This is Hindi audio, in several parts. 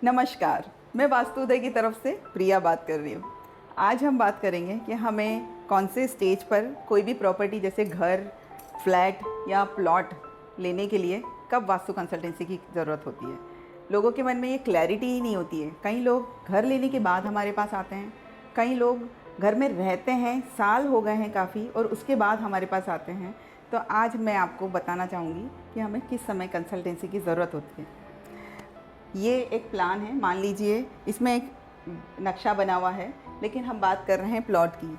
नमस्कार, मैं वास्तुदय की तरफ से प्रिया बात कर रही हूँ। आज हम बात करेंगे कि हमें कौन से स्टेज पर कोई भी प्रॉपर्टी जैसे घर, फ्लैट या प्लॉट लेने के लिए कब वास्तु कंसल्टेंसी की ज़रूरत होती है। लोगों के मन में ये क्लैरिटी ही नहीं होती है। कई लोग घर लेने के बाद हमारे पास आते हैं, कई लोग घर में रहते हैं, साल हो गए हैं काफ़ी, और उसके बाद हमारे पास आते हैं। तो आज मैं आपको बताना चाहूँगी कि हमें किस समय कंसल्टेंसी की ज़रूरत होती है। ये एक प्लान है, मान लीजिए इसमें एक नक्शा बना हुआ है, लेकिन हम बात कर रहे हैं प्लॉट की।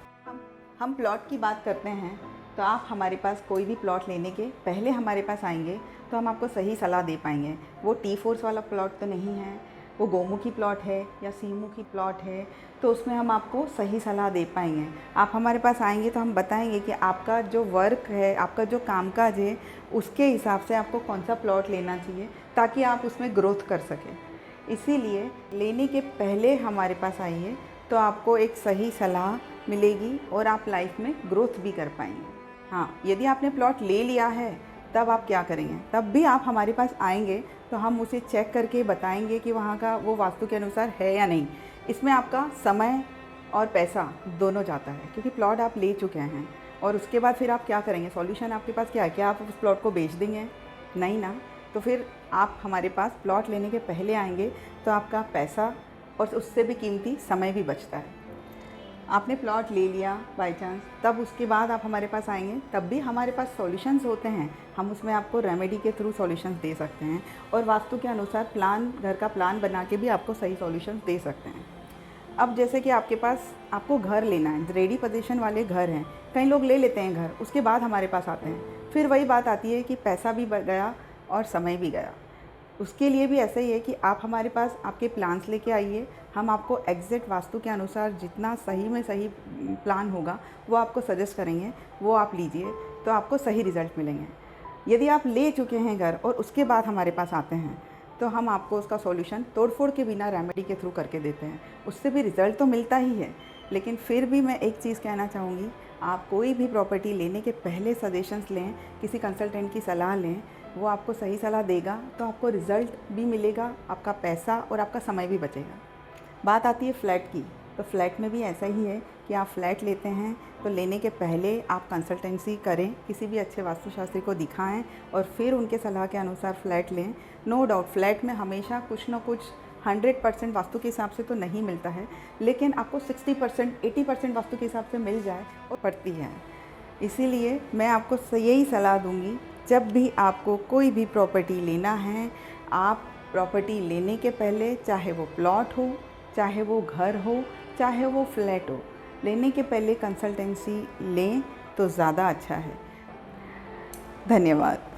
हम प्लॉट की बात करते हैं तो आप हमारे पास कोई भी प्लॉट लेने के पहले हमारे पास आएंगे तो हम आपको सही सलाह दे पाएंगे। वो T4 वाला प्लॉट तो नहीं है, वो गोमुखी प्लॉट है या सीमुखी प्लॉट है, तो उसमें हम आपको सही सलाह दे पाएंगे। आप हमारे पास आएंगे तो हम बताएंगे कि आपका जो वर्क है, आपका जो कामकाज है, उसके हिसाब से आपको कौन सा प्लॉट लेना चाहिए ताकि आप उसमें ग्रोथ कर सकें। इसीलिए लेने के पहले हमारे पास आइए तो आपको एक सही सलाह मिलेगी और आप लाइफ में ग्रोथ भी कर पाएंगे। हाँ, यदि आपने प्लॉट ले लिया है तब आप क्या करेंगे, तब भी आप हमारे पास आएंगे तो हम उसे चेक करके बताएंगे कि वहाँ का वो वास्तु के अनुसार है या नहीं। इसमें आपका समय और पैसा दोनों जाता है, क्योंकि प्लॉट आप ले चुके हैं। और उसके बाद फिर आप क्या करेंगे, सॉल्यूशन आपके पास क्या है? क्या आप उस प्लॉट को बेच देंगे? नहीं ना। तो फिर आप हमारे पास प्लॉट लेने के पहले आएंगे तो आपका पैसा और उससे भी कीमती समय भी बचता है। आपने प्लॉट ले लिया बाय चांस, तब उसके बाद आप हमारे पास आएंगे, तब भी हमारे पास सॉल्यूशंस होते हैं। हम उसमें आपको रेमेडी के थ्रू सॉल्यूशंस दे सकते हैं और वास्तु के अनुसार प्लान, घर का प्लान बना के भी आपको सही सॉल्यूशंस दे सकते हैं। अब जैसे कि आपके पास आपको घर लेना है, रेडी पोजीशन वाले घर हैं, कई लोग ले लेते हैं घर, उसके बाद हमारे पास आते हैं। फिर वही बात आती है कि पैसा भी गया और समय भी गया। उसके लिए भी ऐसा ही है कि आप हमारे पास आपके प्लान्स लेके आइए, हम आपको एग्जैक्ट वास्तु के अनुसार जितना सही में सही प्लान होगा वो आपको सजेस्ट करेंगे, वो आप लीजिए तो आपको सही रिज़ल्ट मिलेंगे। यदि आप ले चुके हैं घर और उसके बाद हमारे पास आते हैं तो हम आपको उसका सॉल्यूशन तोड़फोड़ के बिना रेमेडी के थ्रू करके देते हैं। उससे भी रिज़ल्ट तो मिलता ही है, लेकिन फिर भी मैं एक चीज़ कहना चाहूँगी, आप कोई भी प्रॉपर्टी लेने के पहले सजेशंस लें, किसी कंसल्टेंट की सलाह लें, वो आपको सही सलाह देगा तो आपको रिज़ल्ट भी मिलेगा, आपका पैसा और आपका समय भी बचेगा। बात आती है फ्लैट की, तो फ्लैट में भी ऐसा ही है कि आप फ्लैट लेते हैं तो लेने के पहले आप कंसल्टेंसी करें, किसी भी अच्छे वास्तुशास्त्री को दिखाएं और फिर उनके सलाह के अनुसार फ्लैट लें। नो डाउट फ्लैट में हमेशा कुछ ना कुछ 100% वास्तु के हिसाब से तो नहीं मिलता है, लेकिन आपको 60% 80% वास्तु के हिसाब से मिल जाए और पड़ती है। इसीलिए मैं आपको यही सलाह दूंगी, जब भी आपको कोई भी प्रॉपर्टी लेना है, आप प्रॉपर्टी लेने के पहले, चाहे वो प्लॉट हो, चाहे वो घर हो, चाहे वो फ्लैट हो, लेने के पहले कंसल्टेंसी लें तो ज़्यादा अच्छा है। धन्यवाद।